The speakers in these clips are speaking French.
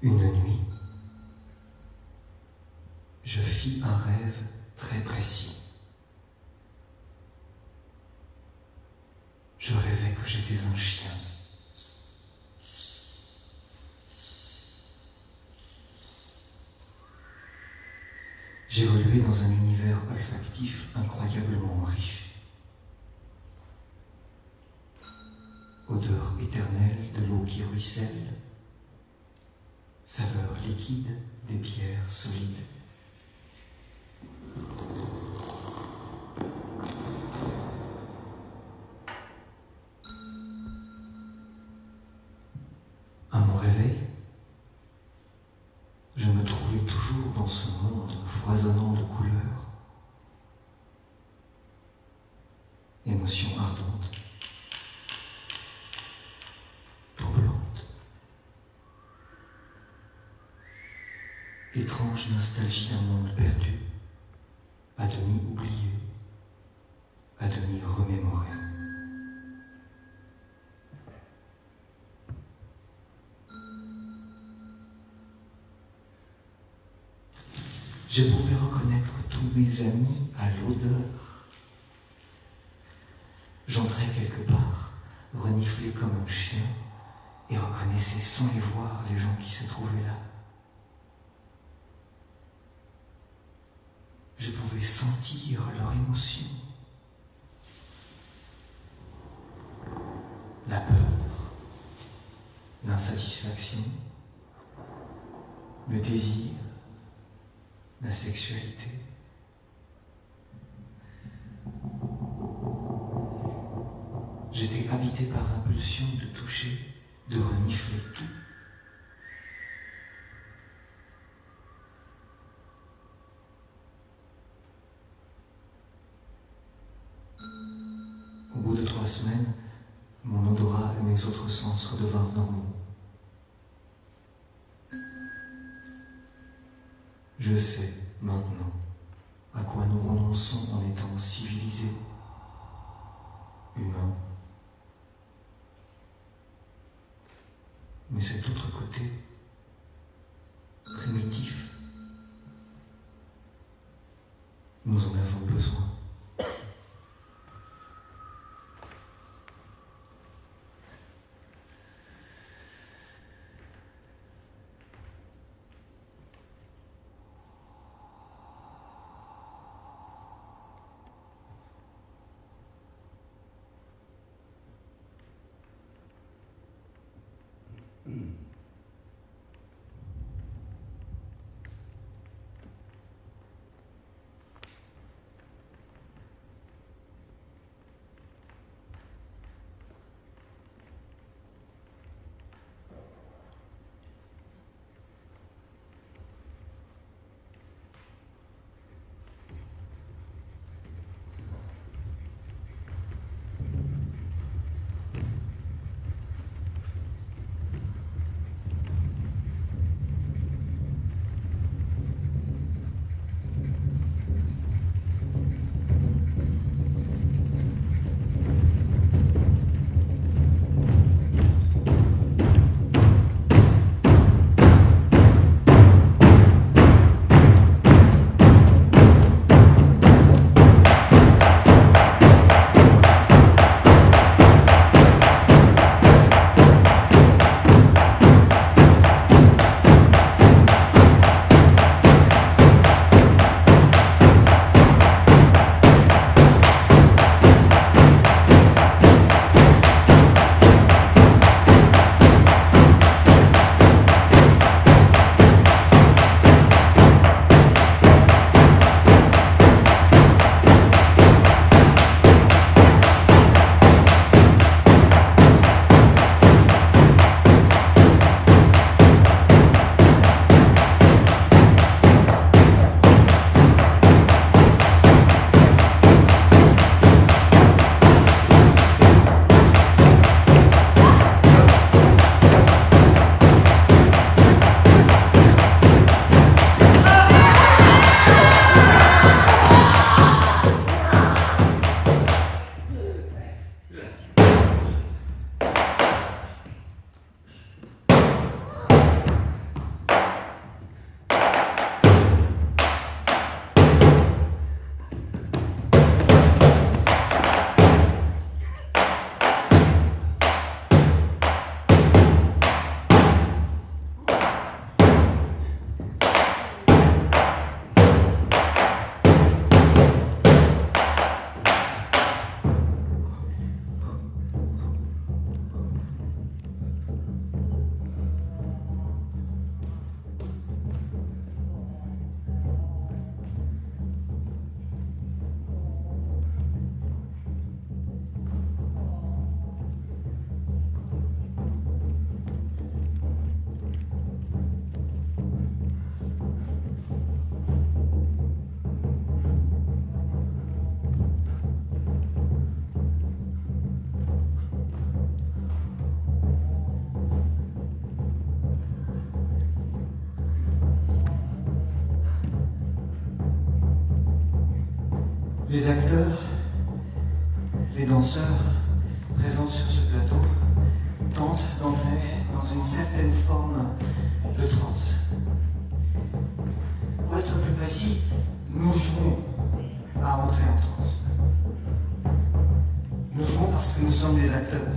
Une nuit, je fis un rêve très précis. Je rêvais que j'étais un chien. J'évoluais dans un univers olfactif incroyablement riche. Odeur éternelle de l'eau qui ruisselle, saveur liquide des pierres solides. À mon réveil, je me trouvais toujours dans ce monde foisonnant de couleurs, émotions ardentes, troublantes, étrange nostalgie d'un monde perdu, à demi oublié, à demi remémoré. Je pouvais reconnaître tous mes amis à l'odeur. J'entrais quelque part, reniflé comme un chien, et reconnaissais sans les voir les gens qui se trouvaient là. Je pouvais sentir leur émotion. La peur, l'insatisfaction, le désir, la sexualité. J'étais habité par l'impulsion de toucher, de renifler tout. Au bout de 3 semaines, mon odorat et mes autres sens redevinrent normaux. Je sais maintenant à quoi nous renonçons en étant civilisés, humains. Mais cet autre côté, primitif, nous en avons besoin. Les acteurs, les danseurs présents sur ce plateau tentent d'entrer dans une certaine forme de transe. Pour être plus précis, nous jouons à entrer en transe. Nous jouons parce que nous sommes des acteurs.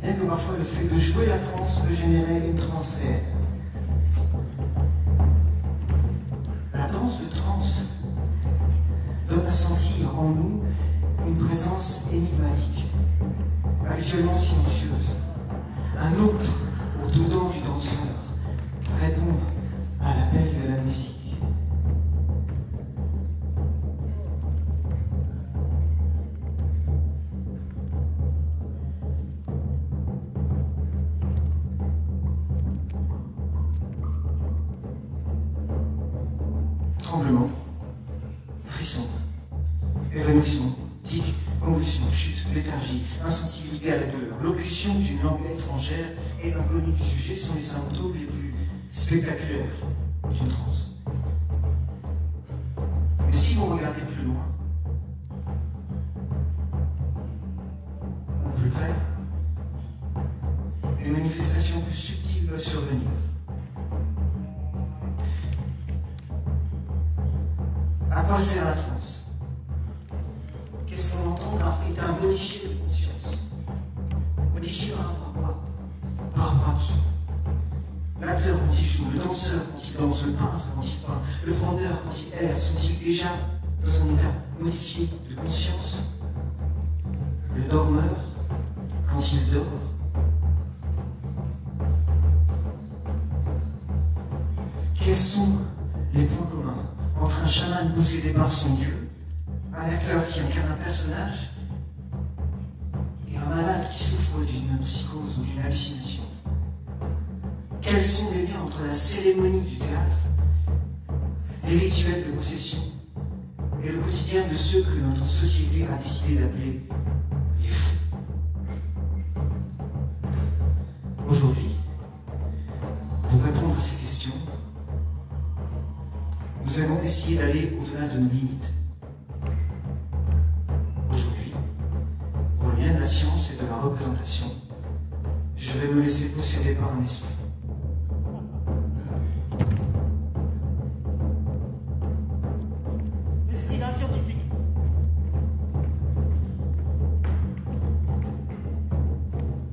Bien que parfois le fait de jouer la transe peut générer une transe réelle. La danse de transe donne à sentir en nous une présence énigmatique, habituellement silencieuse. Un autre au-dedans du danseur répond à l'appel de la musique. Tremblement, frisson, évanouissement, tic, convulsion, chute, léthargie, insensibilité à la douleur, locution d'une langue étrangère et inconnue du sujet sont les symptômes les plus spectaculaires d'une transe. Mais si vous regardez plus loin, ou plus près, des manifestations plus subtiles peuvent survenir. À quoi sert la transe? Qu'est-ce qu'on entend par état modifié de conscience? Modifié par rapport à quoi? Par rapport à qui? L'acteur quand il joue, le danseur quand il danse, le peintre quand il peint, le promeneur quand il erre, sont-ils déjà dans un état modifié de conscience? Le dormeur quand il dort? Quels sont les points communs entre un chaman possédé par son dieu, un acteur qui incarne un personnage, et un malade qui souffre d'une psychose ou d'une hallucination? Quels sont les liens entre la cérémonie du théâtre, les rituels de possession, et le quotidien de ceux que notre société a décidé d'appeler les fous? Aujourd'hui, pour répondre à ces questions, nous allons essayer d'aller au-delà de nos limites. Aujourd'hui, pour le bien de la science et de la représentation, je vais me laisser posséder par un esprit. L'esprit d'un scientifique.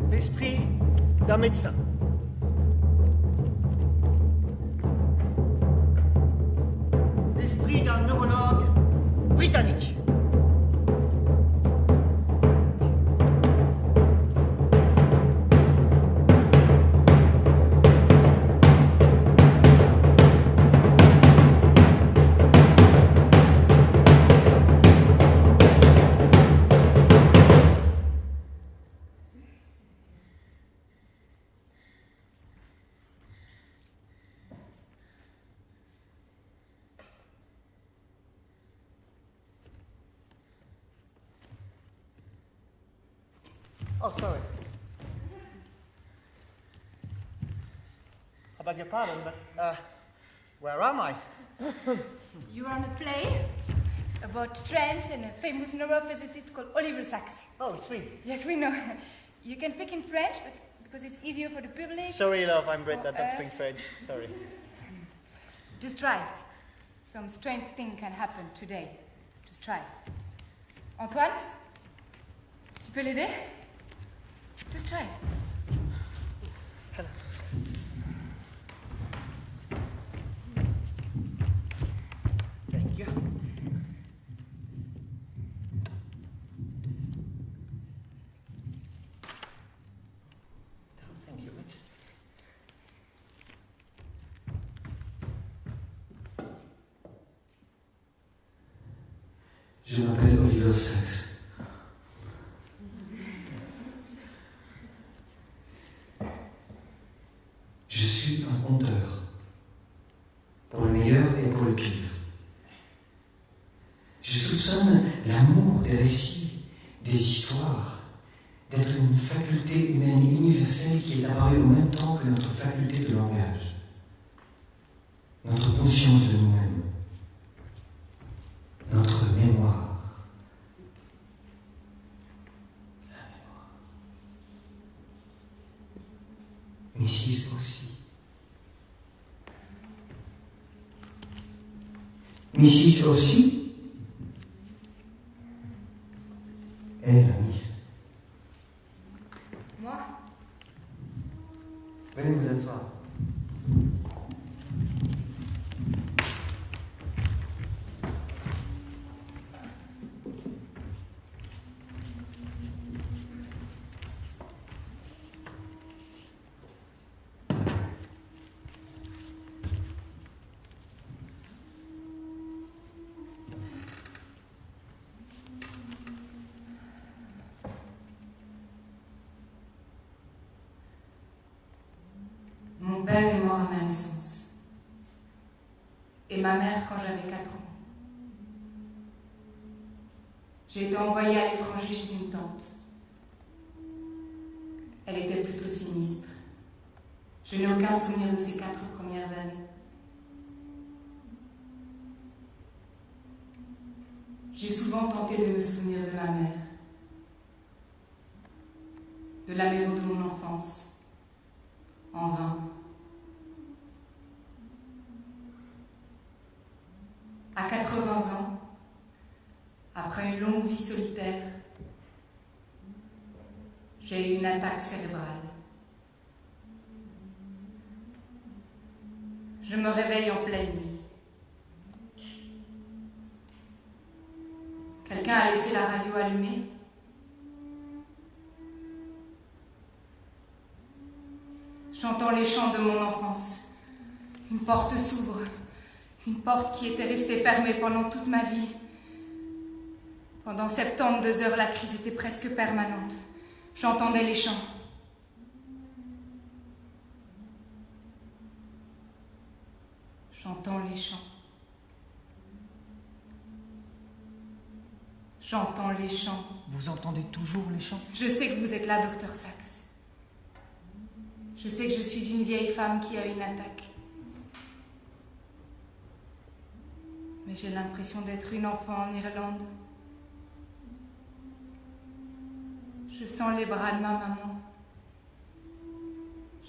L'esprit d'un médecin. L'esprit d'un neurologue britannique. Oh, sorry. I beg your pardon, but where am I? You're on a play about trance and a famous neurophysicist called Oliver Sacks. Oh, it's me. Yes, we know. You can speak in French, but because it's easier for the public. Sorry, love, I'm Brit. I don't us. speak French. Sorry. Just try. Some strange thing can happen today. Just try. Antoine, tu peux l'aider? Just try. Hello. Thank you. Oh, thank you, Brit. Je m'appelle Oliver Sacks. Je suis un conteur, pour le meilleur et pour le pire. Je soupçonne l'amour des récits, des histoires, d'être une faculté humaine universelle qui est apparue au même temps que notre faculté de langage, notre conscience de nous-mêmes. Mrs. aussi. Mrs. aussi? Elle, la Miss. Moi? Venez vous asseoir. Mon père est mort à ma naissance. Et ma mère quand j'avais 4 ans. J'ai été envoyée à l'étranger chez une tante. Elle était plutôt sinistre. Je n'ai aucun souvenir de ces 4 premières années. J'ai souvent tenté de me souvenir de ma mère, de la maison de mon enfance, en vain. À 80 ans, après une longue vie solitaire, j'ai eu une attaque cérébrale. Je me réveille en pleine nuit. Quelqu'un a laissé la radio allumée. J'entends les chants de mon enfance. Une porte s'ouvre. Une porte qui était restée fermée pendant toute ma vie. Pendant 72 heures, la crise était presque permanente. J'entendais les chants. J'entends les chants. J'entends les chants. Vous entendez toujours les chants? Je sais que vous êtes là, docteur Sachs. Je sais que je suis une vieille femme qui a une attaque. Mais j'ai l'impression d'être une enfant en Irlande. Je sens les bras de ma maman.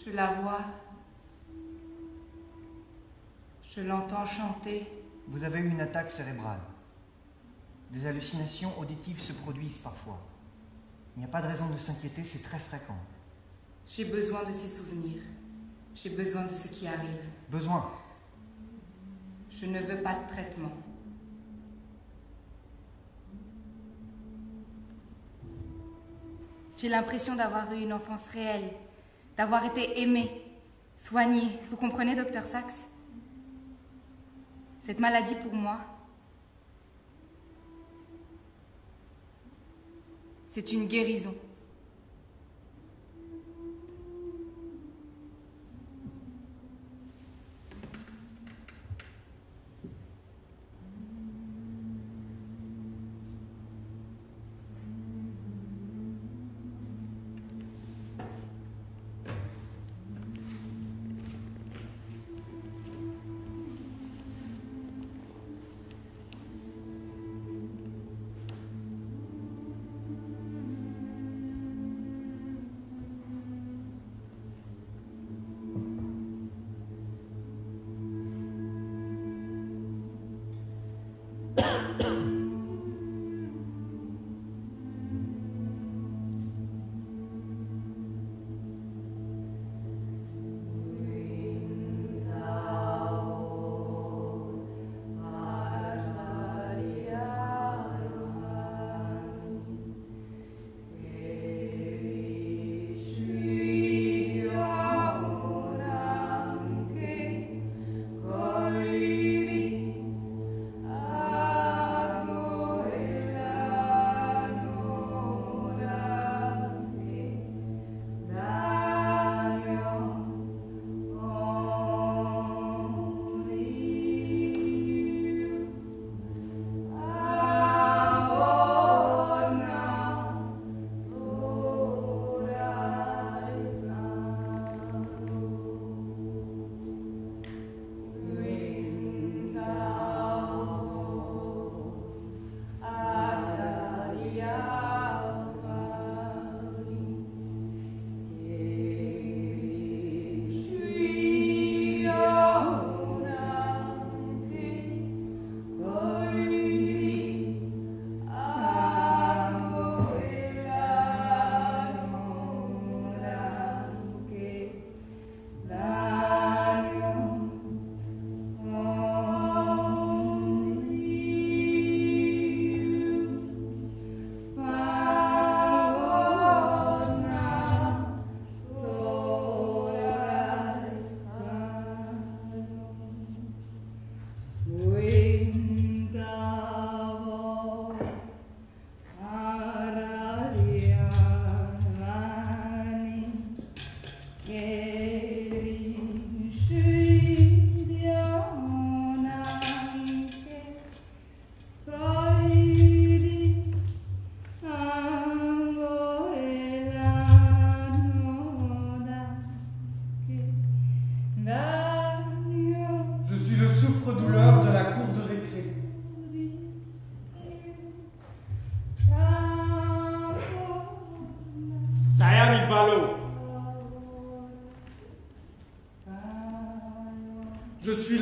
Je la vois. Je l'entends chanter. Vous avez eu une attaque cérébrale. Des hallucinations auditives se produisent parfois. Il n'y a pas de raison de s'inquiéter, c'est très fréquent. J'ai besoin de ces souvenirs. J'ai besoin de ce qui arrive. Besoin? Je ne veux pas de traitement. J'ai l'impression d'avoir eu une enfance réelle, d'avoir été aimée, soignée. Vous comprenez, docteur Sachs? Cette maladie pour moi, c'est une guérison.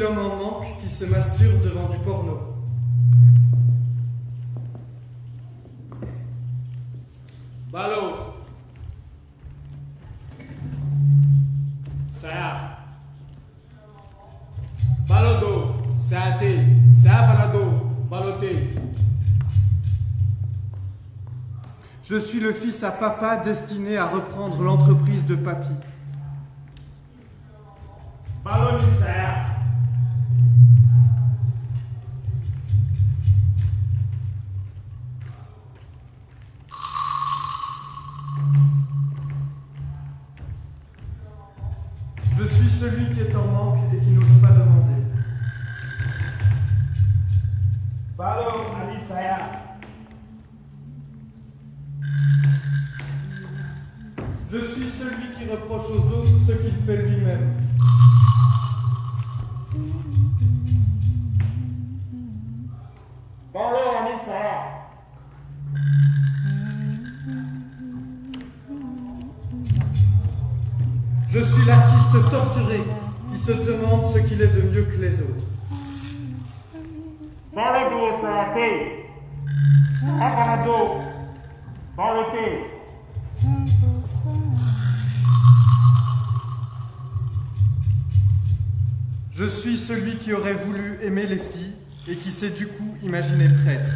l'homme en manque qui se masturbe devant du porno. Balo. Saya. Balodo. Saate. Sabalado. Baloté. Je suis le fils à papa destiné à reprendre l'entreprise de papy. Baloni saya. Je suis celui qui est en manque et qui n'ose pas demander. Balo Ali saya. Je suis celui qui reproche aux autres ce qu'il fait lui-même. Balo Ali saya. Je suis l'artiste torturé qui se demande ce qu'il est de mieux que les autres. Balado saate. Sabalado. Baloté. Je suis celui qui aurait voulu aimer les filles et qui s'est du coup imaginé prêtre.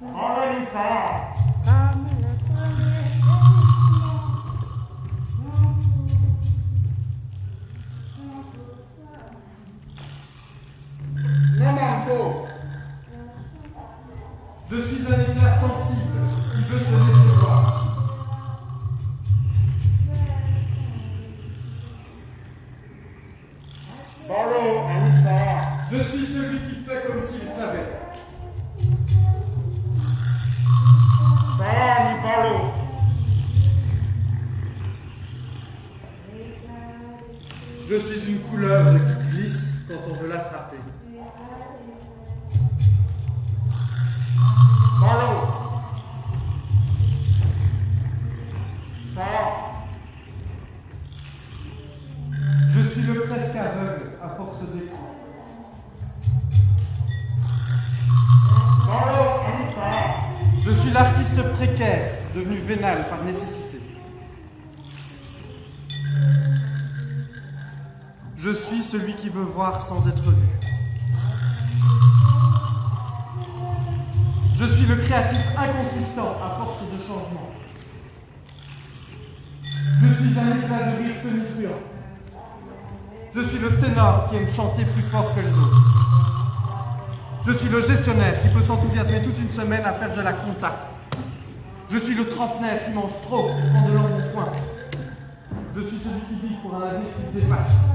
Baloni saya. Namanko. Je suis un éclat sensible qui veut se laisser voir. Balo Ali saya. Je suis celui qui fait comme s'il savait. Saya ni Balo. Je suis une couleuvre qui glisse quand on veut l'attraper. Balo. Saya. Je suis le presque aveugle à force d'écran. Balo Ali saya. Je suis l'artiste précaire devenu vénal par nécessité. Je suis celui qui veut voir sans être vu. Je suis le créatif inconsistant à force de changement. Je suis un éclat de rire tonitruant. Je suis le ténor qui aime chanter plus fort que les autres. Je suis le gestionnaire qui peut s'enthousiasmer toute une semaine à faire de la compta. Je suis le trentenaire qui mange trop et prend de l'embonpoint. Je suis celui qui vit pour un avenir qui dépasse.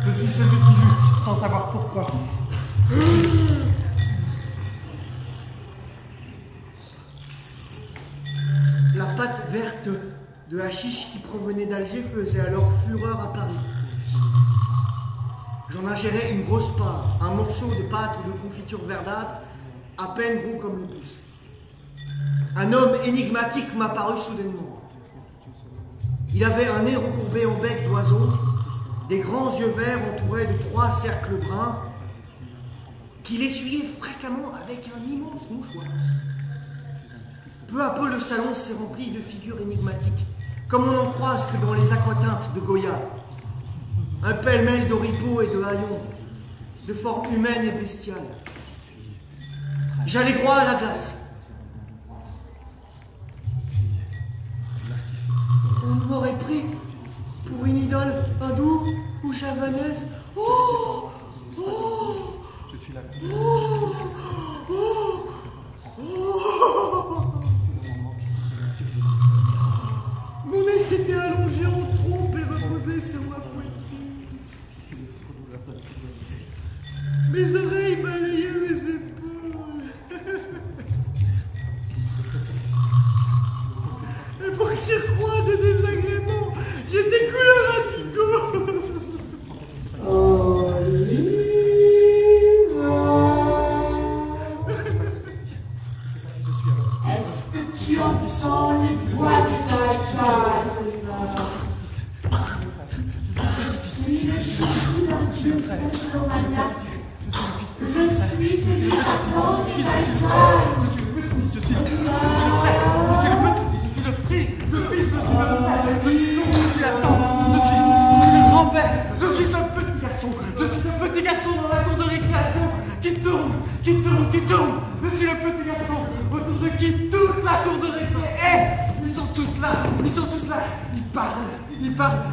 Je suis celui qui lutte sans savoir pourquoi. La pâte verte de hashish qui provenait d'Alger faisait alors fureur à Paris. J'en ingérais une grosse part, un morceau de pâte ou de confiture verdâtre, à peine gros comme le pouce. Un homme énigmatique m'apparut soudainement. Il avait un nez recourbé en bec d'oiseau, des grands yeux verts entourés de 3 cercles bruns, qu'il essuyait fréquemment avec un immense mouchoir. Peu à peu, le salon s'est rempli de figures énigmatiques, comme on en croise que dans les aquateintes de Goya. Un pêle-mêle d'oripeaux et de haillons, de formes humaines et bestiales. J'allais droit à la glace. On m'aurait pris pour une idole hindoue ou javanaise. Oh, oh, Je suis la oh, oh, oh. Mon nez s'était allongé en trompe et reposé sur ma poitrine. Mes oreilles balayaient mes épaules. Et pour surcroît de désagrément, j'étais couleur indigo.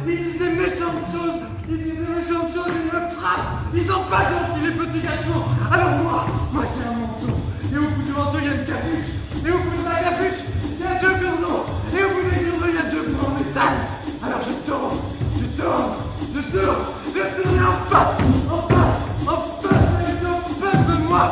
Ils disent des méchantes choses, ils me frappent, ils sont pas gentils les petits garçons. Alors moi j'ai un manteau, et au bout du manteau il y a une capuche, et au bout de la capuche il y a 2 gourdons, et au bout des gourdons il y a 2 bouts en métal. Alors je tourne, et enfin, ça est en face de moi.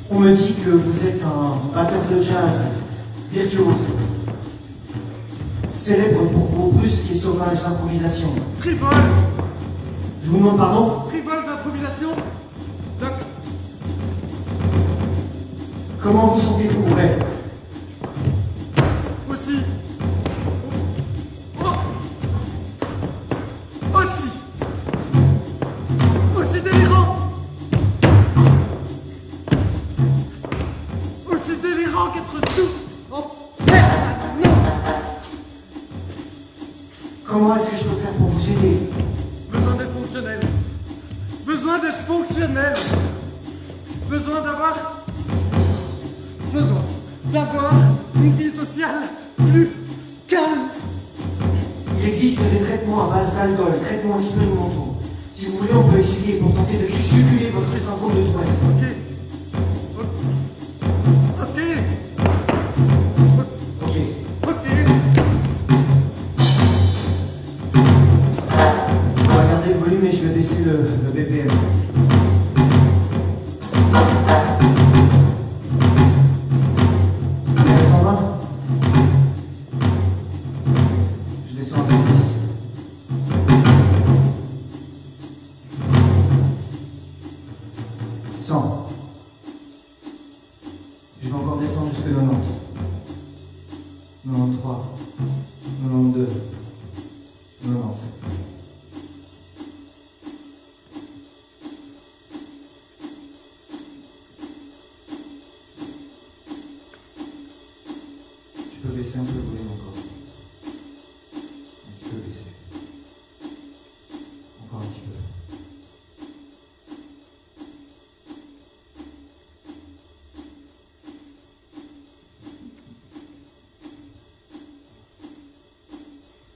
On me dit que vous êtes un batteur de jazz virtuose, célèbre pour vos brusques et sauvages improvisations. Frivole, Je vous demande pardon? frivole d'improvisation. Comment vous sentez-vous vrai? Aussi délirant. Aussi délirant qu'être sous en permanence. Comment est-ce que je peux faire pour vous aider? Besoin d'être fonctionnel. Besoin d'être fonctionnel. Besoin d'avoir une vie sociale plus calme. Il existe des traitements à base d'alcool, traitements expérimentaux. Si vous voulez, on peut essayer pour tenter de juguler votre syndrome de Tourette. Ok. On va garder le volume et je vais baisser le BPM. On est à 120. Je descends à 110. Je vais encore descendre jusqu'à 90. 93. 92. 90. Tu peux baisser un peu le volume encore. Tu peux baisser. Encore un petit peu.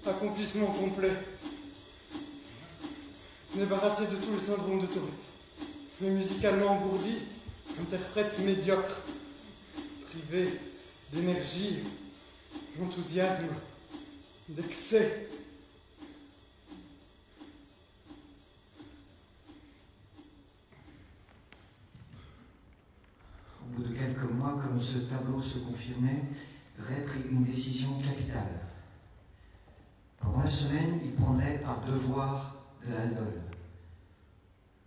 Accomplissement complet. Débarrassé de tous les syndromes de Tourette. Mais musicalement engourdi, interprète médiocre. Privé d'énergie, d'enthousiasme, d'excès. Au bout de quelques mois, comme ce tableau se confirmait, Ray prit une décision capitale. Pendant la semaine, il prendrait par devoir de l'alcool.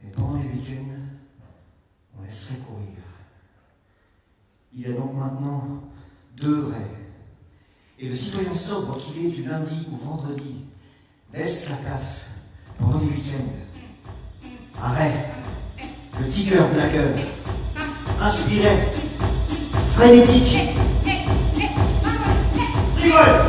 Et pendant les week-ends, on laisserait courir. Il y a donc maintenant 2 Ray. Et le citoyen sobre qu'il est du lundi au vendredi laisse la place pendant les week-ends à Ray, le tigre blagueur, inspiré, frénétique. Rigole.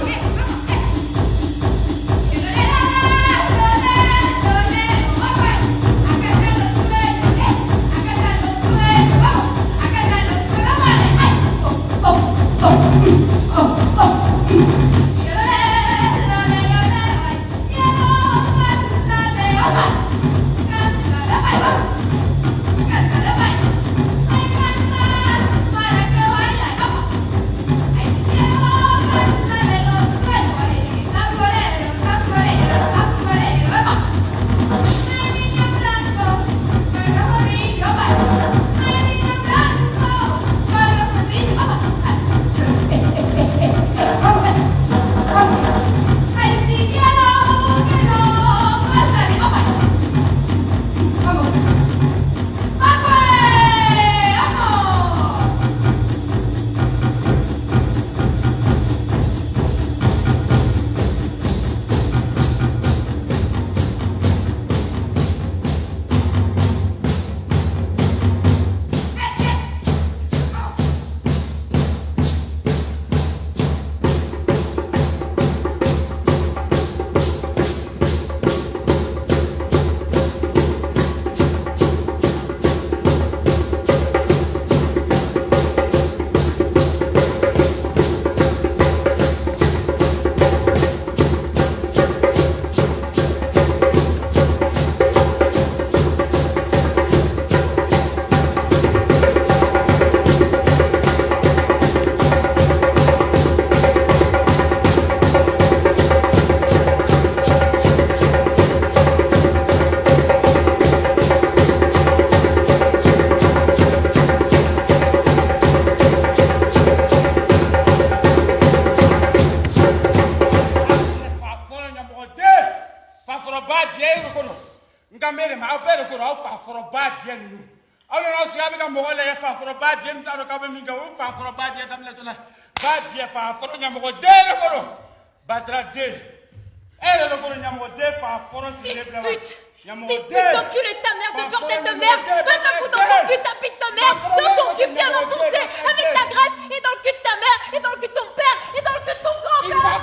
T'es pute d'enculé de ta mère, de bordel de merde! Va te foutre dans ton cul, ta pute de merde! Dans ton cul bien enfoncé, avec ta graisse, et dans le cul de ta mère, et dans le cul de ton père, et dans le cul de ton grand-père!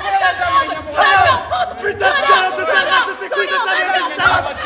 Putain de salope de ta mère, de tes couilles de ta mère, de salope!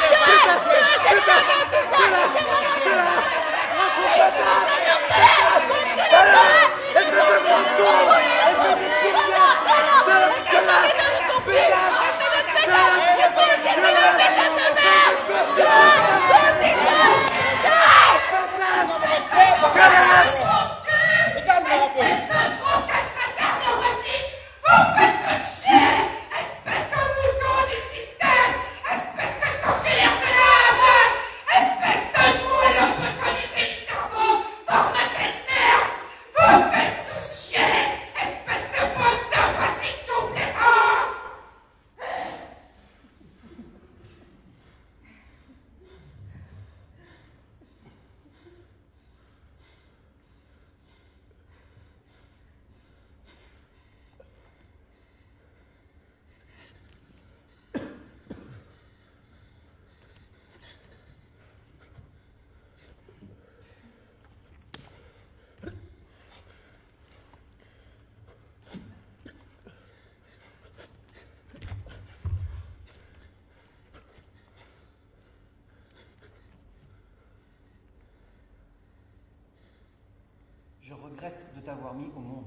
Je regrette de t'avoir mis au monde.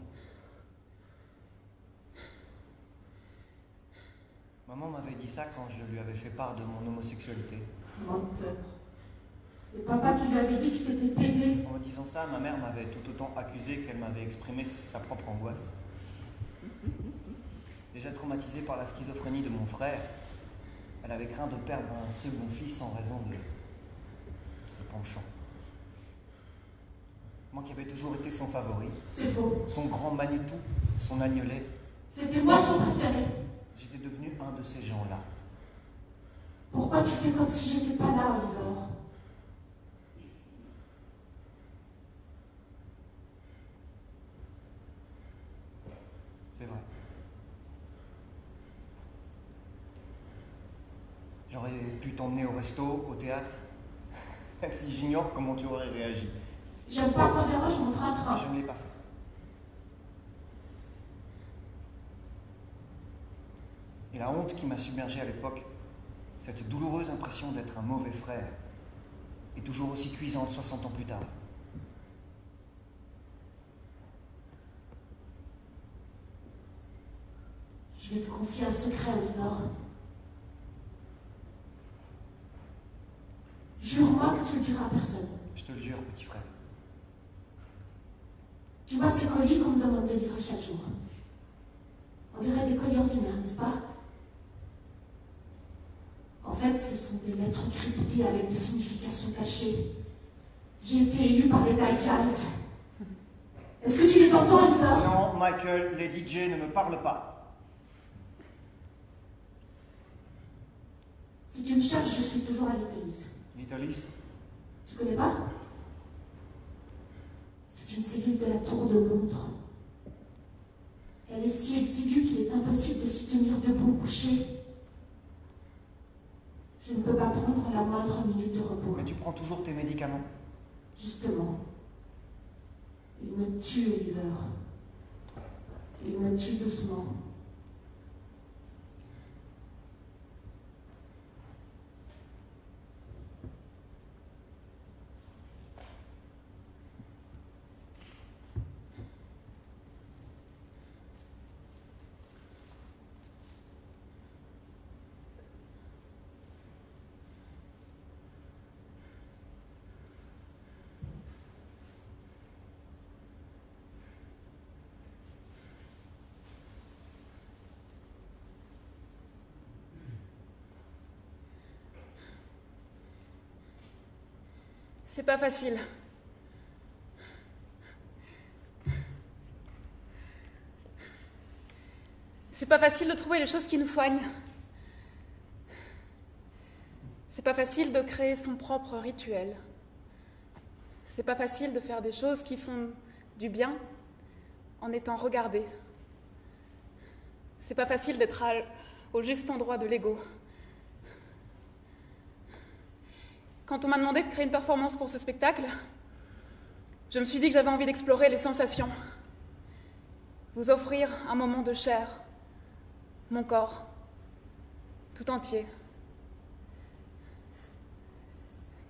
Maman m'avait dit ça quand je lui avais fait part de mon homosexualité. Menteur. C'est papa qui lui avait dit que t'étais pédé. En me disant ça, ma mère m'avait tout autant accusé qu'elle m'avait exprimé sa propre angoisse. Déjà traumatisée par la schizophrénie de mon frère, elle avait craint de perdre un second fils en raison de ses penchants. Moi qui avais toujours été son favori. C'est faux. Son grand Manitou, son agnelet. C'était moi son préféré. J'étais devenu un de ces gens-là. Pourquoi tu fais comme si j'étais pas là, Oliver? C'est vrai. J'aurais pu t'emmener au resto, au théâtre, même si j'ignore comment tu aurais réagi. J'aime pas qu'on dérange mon train-train. Je ne l'ai pas fait. Et la honte qui m'a submergé à l'époque, cette douloureuse impression d'être un mauvais frère, est toujours aussi cuisante 60 ans plus tard. Je vais te confier un secret, Oliver. Jure-moi que tu ne le diras à personne. Je te le jure, petit frère. Tu vois ces colis qu'on me demande de livrer chaque jour. On dirait des colis ordinaires, n'est-ce pas? En fait, ce sont des lettres cryptées avec des significations cachées. J'ai été élue par les Night Jazz. Est-ce que tu les entends, Oliver? Non, Michael, les DJ ne me parlent pas. Si tu me cherches, je suis toujours à Little Little Tu connais pas? C'est une cellule de la tour de Londres. Elle est si exiguë qu'il est impossible de s'y tenir debout couché. Je ne peux pas prendre la moindre minute de repos. Mais tu prends toujours tes médicaments. Justement. Il me tue, Oliver. Il me tue doucement. C'est pas facile. C'est pas facile de trouver les choses qui nous soignent. C'est pas facile de créer son propre rituel. C'est pas facile de faire des choses qui font du bien en étant regardé. C'est pas facile d'être au juste endroit de l'ego. Quand on m'a demandé de créer une performance pour ce spectacle, je me suis dit que j'avais envie d'explorer les sensations. Vous offrir un moment de chair, mon corps, tout entier.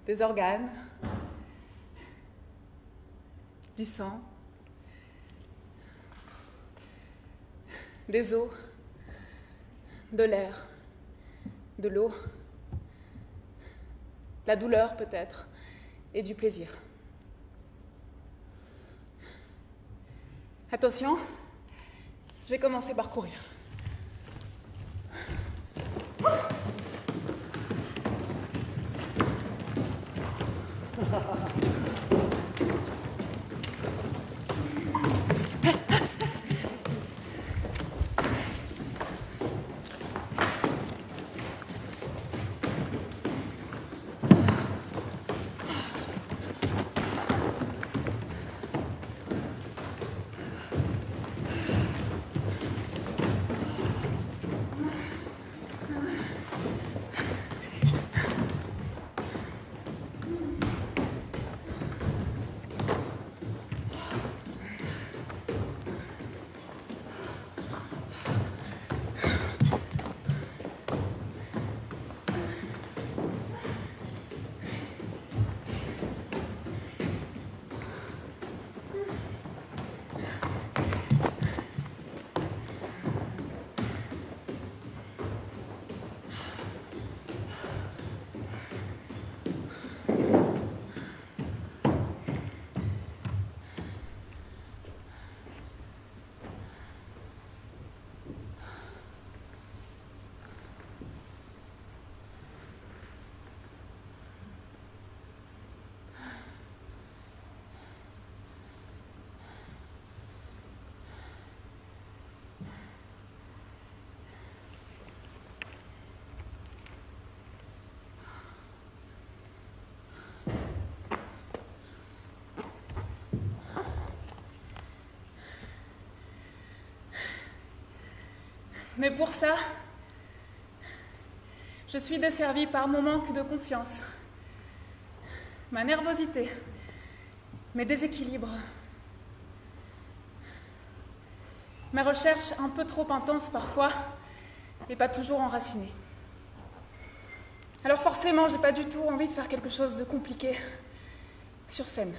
Des organes, du sang, des os, de l'air, de l'eau, la douleur peut-être, et du plaisir. Attention, je vais commencer par courir. Mais pour ça, je suis desservie par mon manque de confiance, ma nervosité, mes déséquilibres, mes recherches un peu trop intenses parfois et pas toujours enraciné. Alors forcément, j'ai pas du tout envie de faire quelque chose de compliqué sur scène.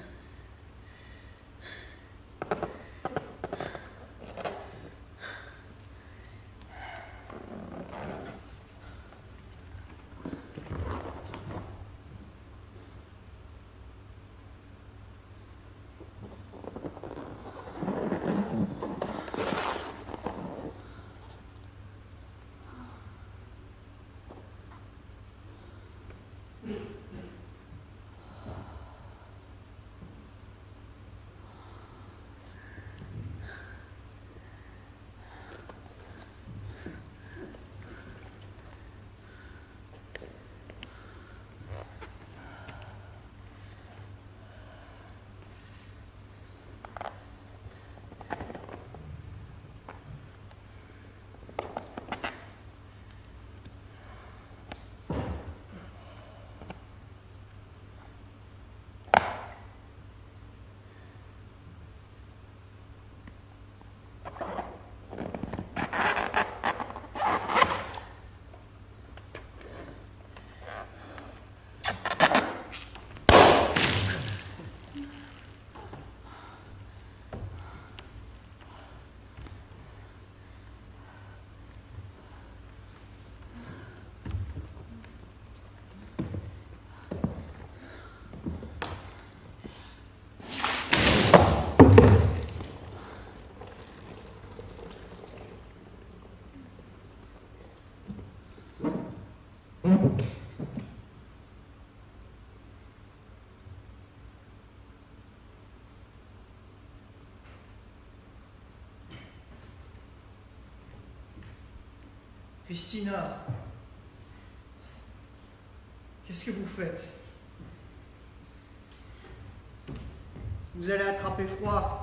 Christina, qu'est-ce que vous faites? Vous allez attraper froid.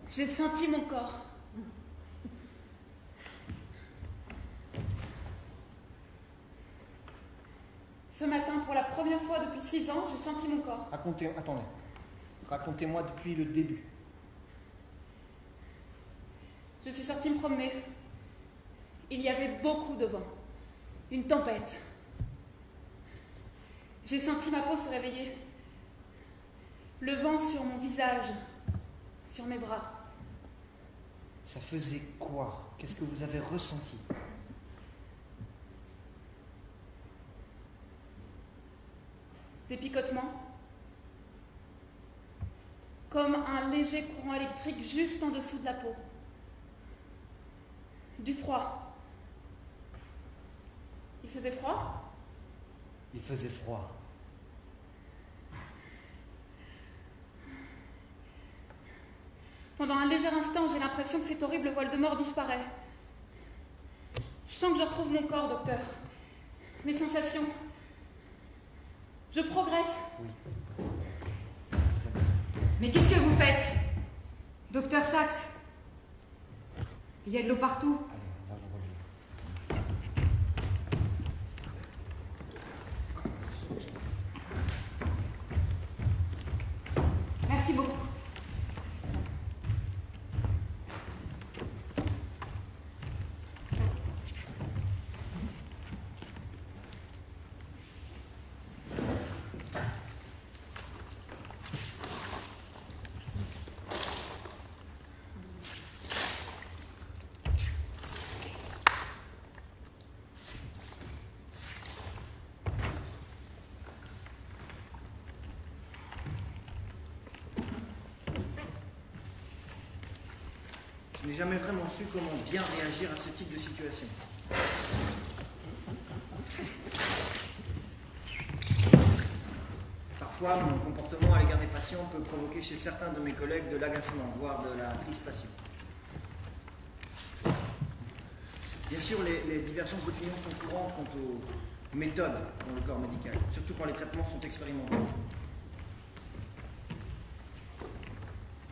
J'ai senti mon corps. Ce matin, pour la première fois depuis 6 ans, j'ai senti mon corps. Attendez. Racontez-moi depuis le début. Je suis sortie me promener. Il y avait beaucoup de vent. Une tempête. J'ai senti ma peau se réveiller. Le vent sur mon visage, sur mes bras. Ça faisait quoi? Qu'est-ce que vous avez ressenti? Des picotements. Comme un léger courant électrique juste en dessous de la peau. Du froid. Il faisait froid? Il faisait froid. Pendant un léger instant, j'ai l'impression que cet horrible voile de mort disparaît. Je sens que je retrouve mon corps, docteur. Mes sensations. Je progresse. Oui. Mais qu'est-ce que vous faites, docteur Sachs? Il y a de l'eau partout. Allez, on va vous relever. Merci beaucoup. Je n'ai jamais vraiment su comment bien réagir à ce type de situation. Parfois, mon comportement à l'égard des patients peut provoquer chez certains de mes collègues de l'agacement, voire de la crispation. Bien sûr, les divergences d'opinion sont courantes quant aux méthodes dans le corps médical, surtout quand les traitements sont expérimentaux.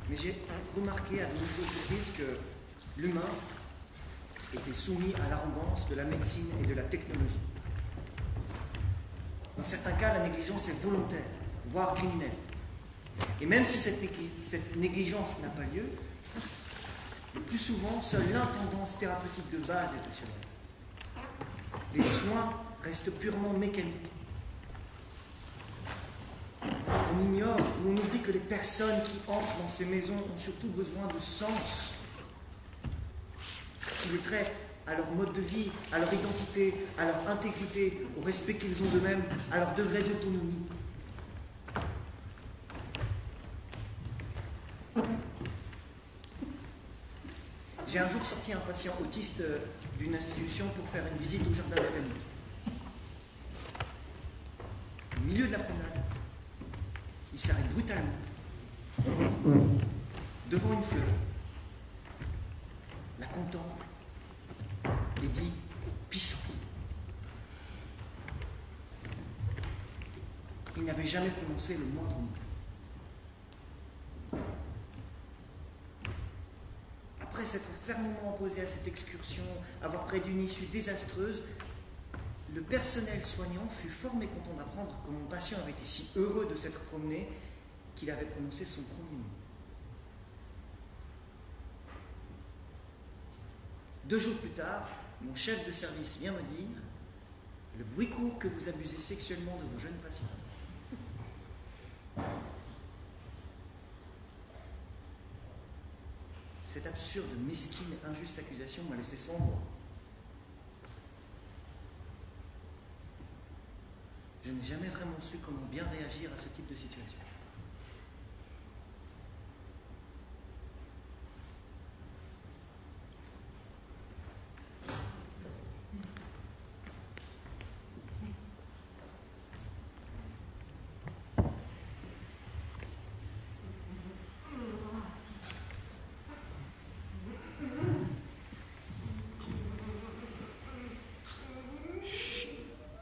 Mais j'ai remarqué à de nombreuses reprises que L'humain était soumis à l'arrogance de la médecine et de la technologie. Dans certains cas, la négligence est volontaire, voire criminelle. Et même si cette négligence n'a pas lieu, le plus souvent, seule l'intendance thérapeutique de base est assurée. Les soins restent purement mécaniques. On ignore ou on oublie que les personnes qui entrent dans ces maisons ont surtout besoin de sens, qui les traitent à leur mode de vie, à leur identité, à leur intégrité, au respect qu'ils ont d'eux-mêmes, à leur degré d'autonomie. J'ai un jour sorti un patient autiste d'une institution pour faire une visite au jardin botanique. Au milieu de la promenade, il s'arrête brutalement devant une fleur, la contemple et dit « pissenlit ». Il n'avait jamais prononcé le moindre mot. Après s'être fermement opposé à cette excursion, avoir prédit une issue désastreuse, le personnel soignant fut fort mécontent d'apprendre que mon patient avait été si heureux de s'être promené qu'il avait prononcé son premier mot. 2 jours plus tard, mon chef de service vient me dire « Le bruit court que vous abusez sexuellement de vos jeunes patients. » Cette absurde, mesquine, injuste accusation m'a laissé sans voix. Je n'ai jamais vraiment su comment bien réagir à ce type de situation.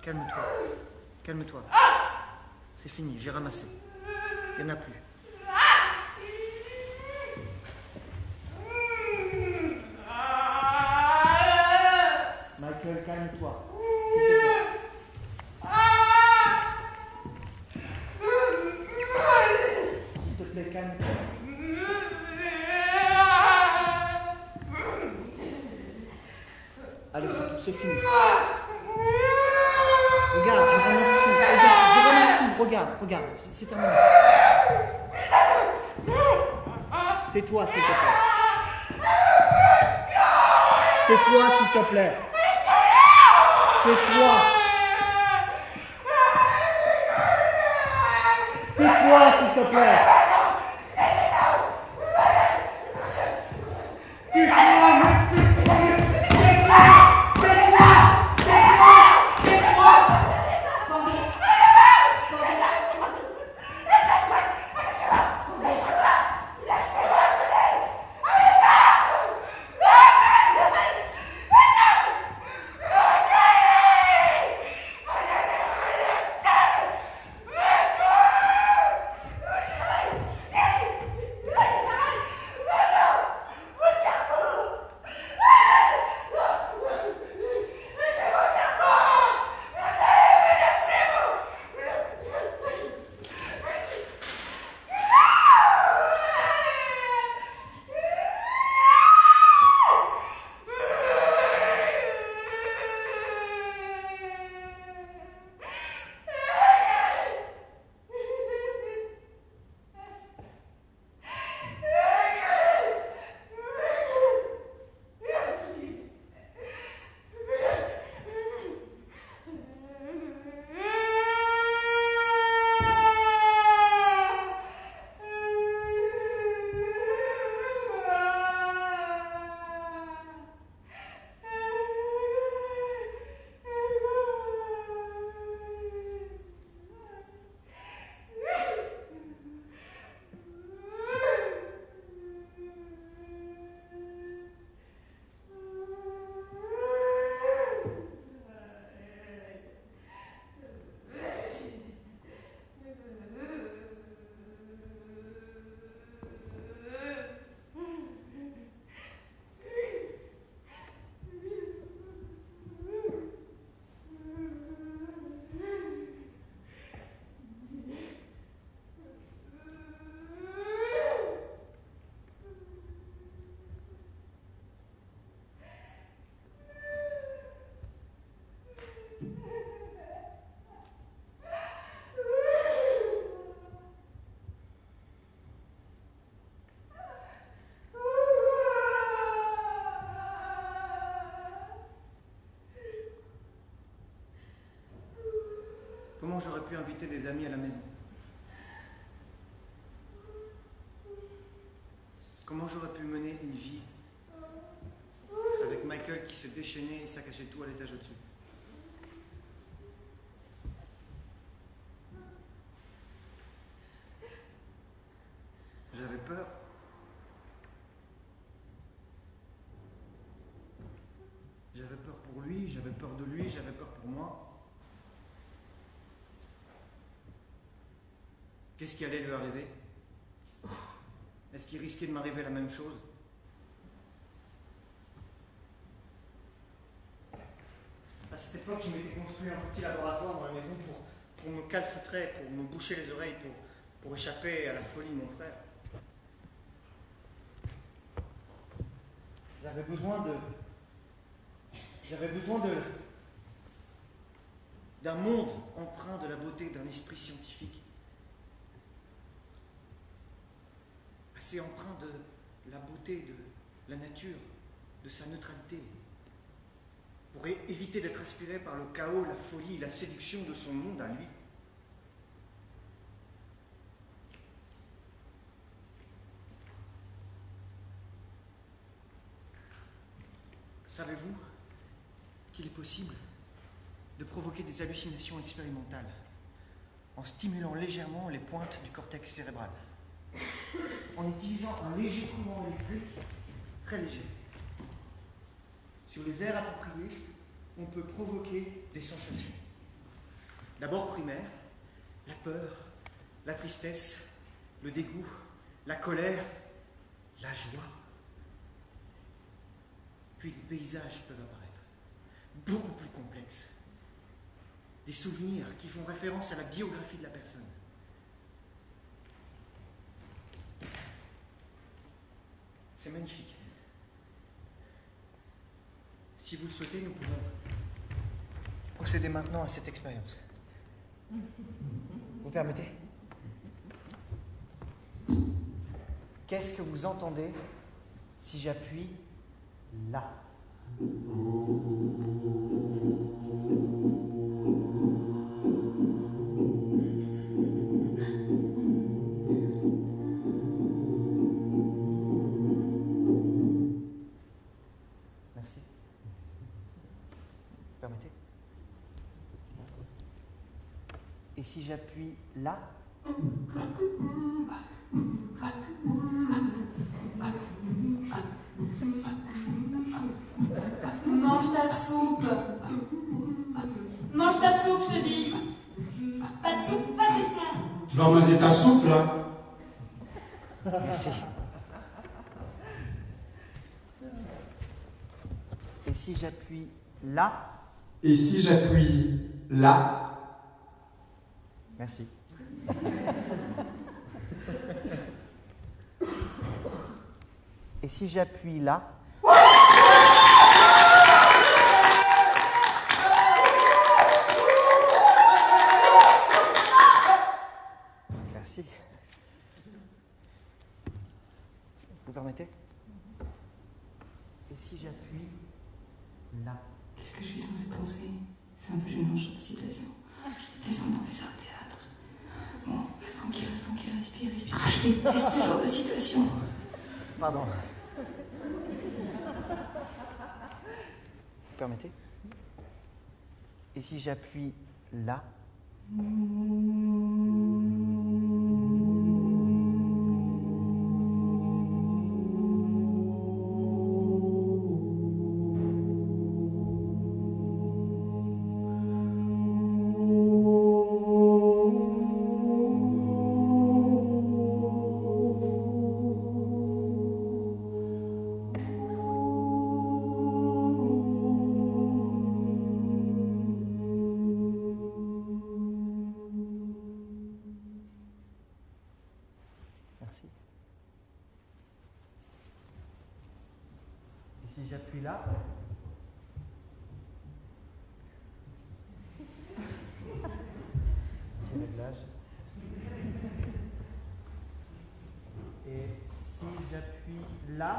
Calme-toi. Calme-toi. C'est fini, j'ai ramassé. Il n'y en a plus. Michael, calme-toi. S'il te plaît, calme-toi. Allez, c'est fini. Regarde, je ramasse tout. Regarde, c'est terminé. Tais-toi, s'il te plaît. Tais-toi, s'il te plaît. Tais-toi. Tais-toi, s'il te plaît. comment j'aurais pu inviter des amis à la maison? Comment j'aurais pu mener une vie avec Michael qui se déchaînait et saccagait tout à l'étage au-dessus? J'avais peur. J'avais peur pour lui, j'avais peur de lui, j'avais peur pour moi. Qu'est-ce qui allait lui arriver? Est-ce qu'il risquait de m'arriver la même chose? À cette époque, je m'étais construit un petit laboratoire dans la maison pour me calfeutrer, pour me boucher les oreilles, pour échapper à la folie de mon frère. J'avais besoin d'un monde empreint de la beauté d'un esprit scientifique, assez empreint de la beauté de la nature, de sa neutralité, pour éviter d'être aspiré par le chaos, la folie, la séduction de son monde à lui. Savez-vous qu'il est possible de provoquer des hallucinations expérimentales en stimulant légèrement les pointes du cortex cérébral, en utilisant un léger courant électrique, très léger. Sur les aires appropriées, on peut provoquer des sensations. D'abord primaires, la peur, la tristesse, le dégoût, la colère, la joie. Puis des paysages peuvent apparaître, beaucoup plus complexes. Des souvenirs qui font référence à la biographie de la personne. C'est magnifique. Si vous le souhaitez, nous pouvons procéder maintenant à cette expérience. Vous permettez? Qu'est-ce que vous entendez si j'appuie là? Merci. Permettez? Et si j'appuie là? Mange ta soupe. Mange ta soupe, je te dis. Pas de soupe, pas de dessert. Tu vas manger ta soupe, là? Merci. Et si j'appuie là? Et si j'appuie là? Merci. Et si j'appuie là? Merci. Vous permettez? Et si j'appuie là? Qu'est-ce que je suis censée penser? C'est un peu gênant, ce genre de situation. Je déteste quand on fait ça au théâtre. Bon, reste tranquille, respire. Ah, je déteste ce genre de situation. Pardon. Vous permettez? Et si j'appuie là? Merci. Et si j'appuie là? Petit réglage. Et si j'appuie là?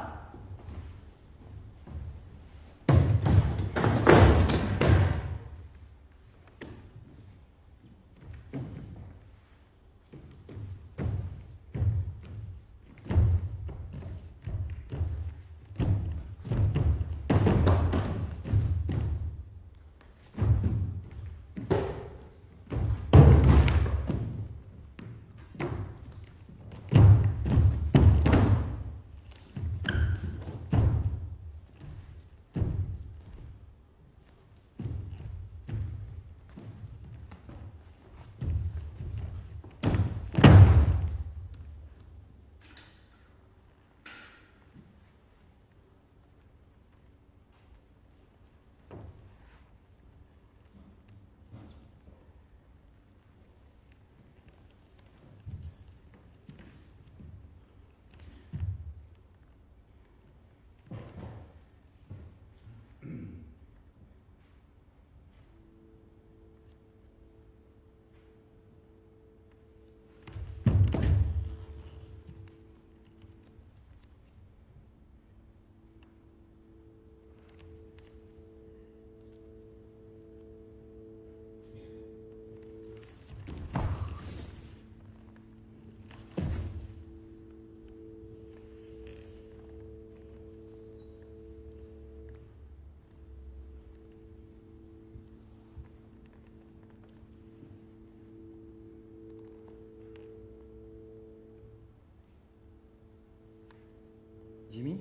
Jimmy?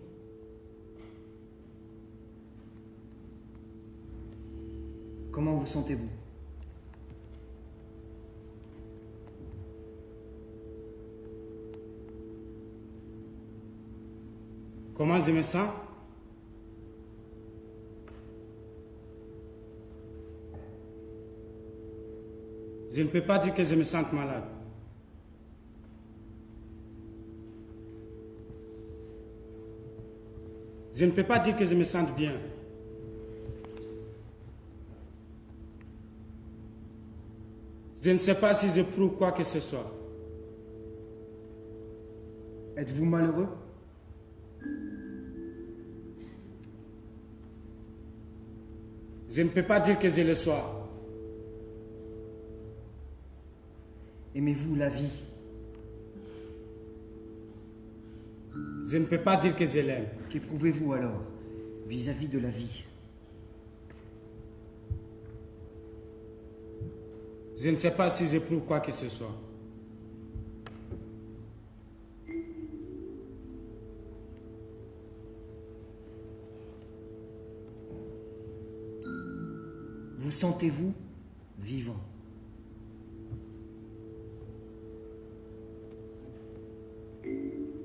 Comment vous sentez-vous? Comment je me sens? Je ne peux pas dire que je me sente malade. Je ne peux pas dire que je me sente bien. Je ne sais pas si je prouve quoi que ce soit. Êtes-vous malheureux? Je ne peux pas dire que je le sois. Aimez-vous la vie? Je ne peux pas dire que je l'aime. Qu'éprouvez-vous alors vis-à-vis de la vie? Je ne sais pas si j'éprouve quoi que ce soit. Vous sentez-vous vivant?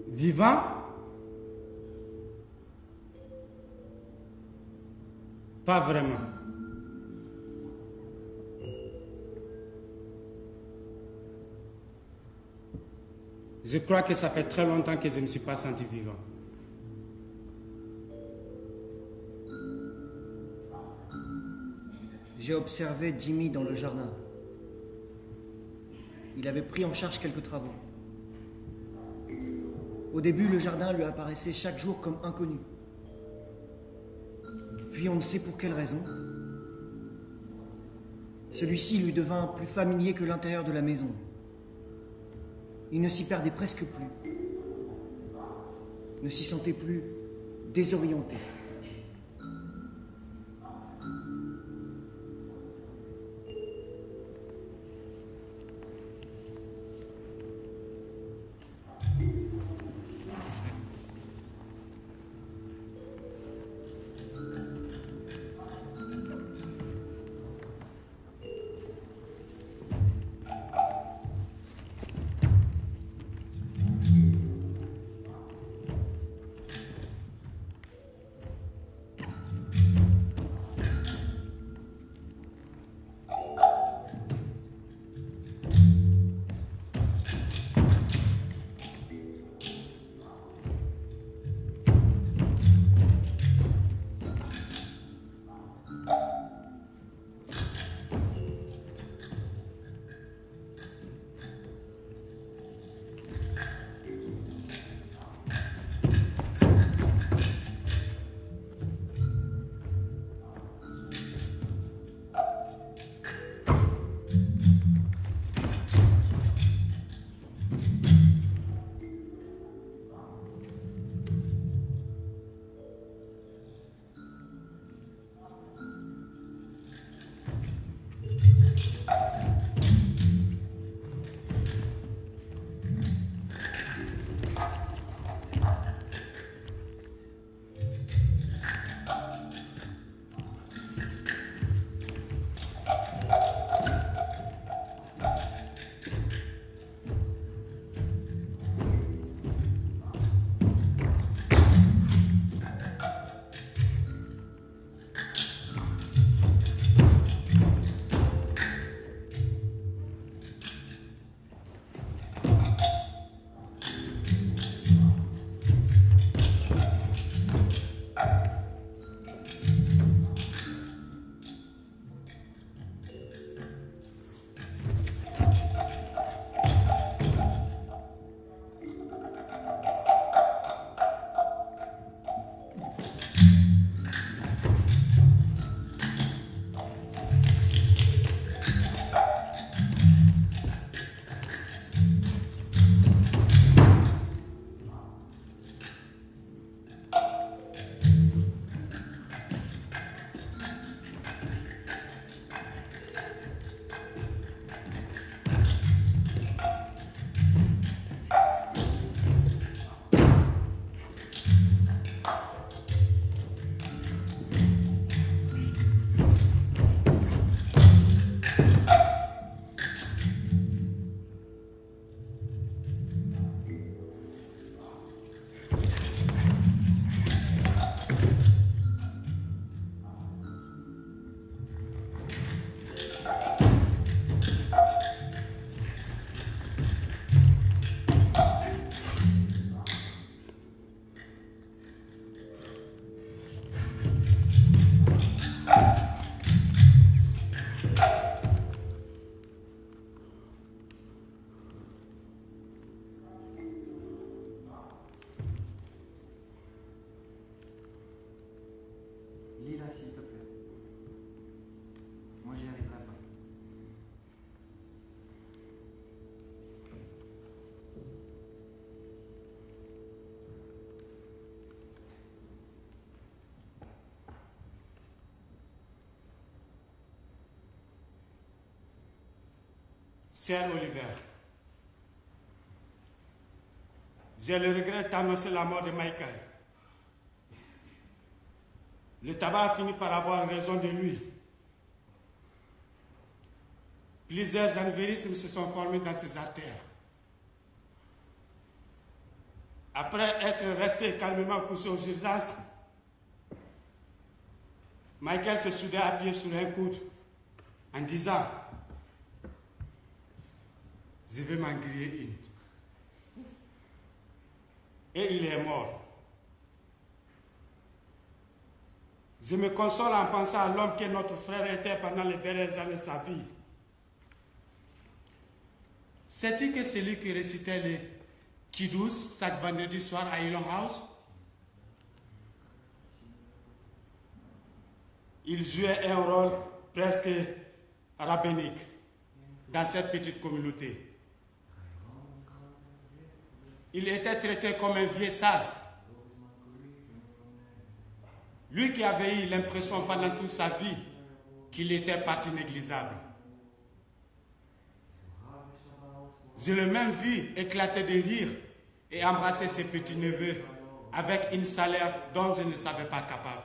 Vivant? Pas vraiment. Je crois que ça fait très longtemps que je ne me suis pas senti vivant. J'ai observé Jimmy dans le jardin. Il avait pris en charge quelques travaux. Au début, le jardin lui apparaissait chaque jour comme inconnu. Puis on ne sait pour quelle raison, celui-ci lui devint plus familier que l'intérieur de la maison. Il ne s'y perdait presque plus, ne s'y sentait plus désorienté. Cher Oliver, j'ai le regret de t'annoncer la mort de Michael. Le tabac a fini par avoir raison de lui. Plusieurs anévrismes se sont formés dans ses artères. Après être resté calmement couché aux urgences, Michael se soudait appuyé sur un coude en disant « Je vais m'en griller une ». Et il est mort. Je me console en pensant à l'homme que notre frère était pendant les dernières années de sa vie. Sais-tu que celui qui récitait les Kiddush chaque vendredi soir à Elon House, il jouait un rôle presque rabbinique dans cette petite communauté. Il était traité comme un vieux sage. Lui qui avait eu l'impression pendant toute sa vie qu'il était parti négligeable. Je l'ai même vu éclater de rire et embrasser ses petits-neveux avec une salaire dont je ne savais pas capable.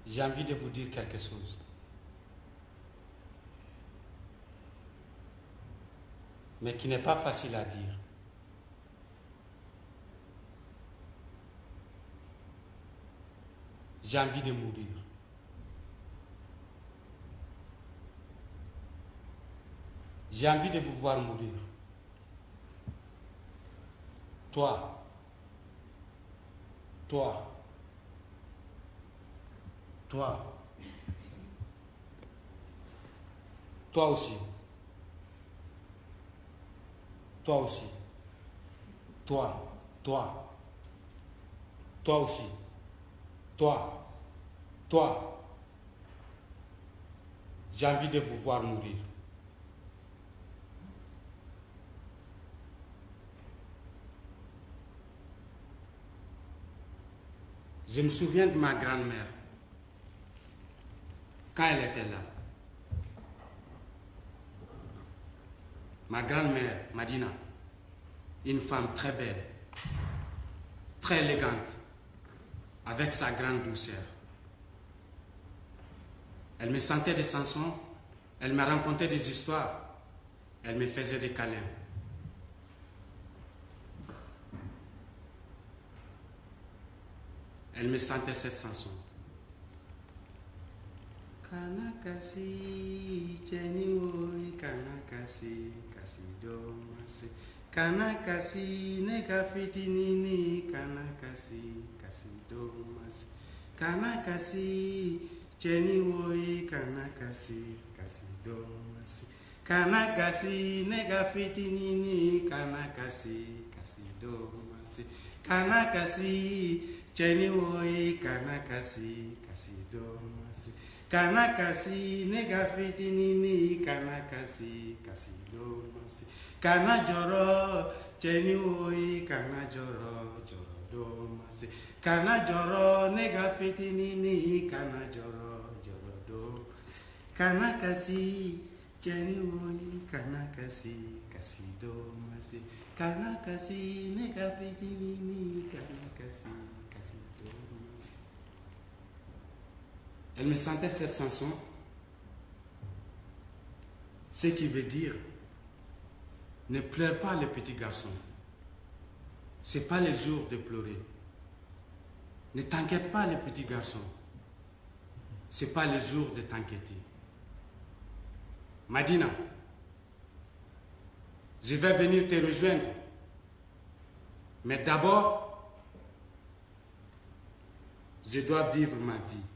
J'ai envie de vous dire quelque chose. mais qui n'est pas facile à dire. J'ai envie de mourir. J'ai envie de vous voir mourir. Toi, toi, toi, toi aussi, toi aussi, toi, toi, toi aussi, toi, toi. J'ai envie de vous voir mourir. Je me souviens de ma grand-mère, quand elle était là. Ma grand-mère, Madina, une femme très belle, très élégante, avec sa grande douceur. Elle me sentait des chansons, elle me racontait des histoires, elle me faisait des câlins. Elle me sentait cette chanson. Kanakasi, Cheniwoi, Kanakasi, Kasidomase, Kanakasi, Negafitinini, Kanakasi, Kasidomase, Kanakasi, Cheniwoi, Kanakasi, Kasidomase, Kanakasi, Negafitinini, Kanakasi, Kasidomase, Kanakasi, Cheniwoi, Kanakasi, Kasidomase, Kanakasi, Negafitinini, Kanakasi, Kasidomase, Kanajoro, Cheniwoi, Kanajoro, Jorodomase, Kanajoro, Negafitinini, Kanajoro, Jorodomase, Kanakasi, Cheniwoi, Kanakasi, Kasidomase, Kanakasi, Negafitinini, Kanakasi. Elle me sentait cette chanson, ce qui veut dire ne pleure pas les petits garçons. Ce n'est pas le jour de pleurer. Ne t'inquiète pas les petits garçons. Ce n'est pas le jour de t'inquiéter. Madina, je vais venir te rejoindre. Mais d'abord, je dois vivre ma vie.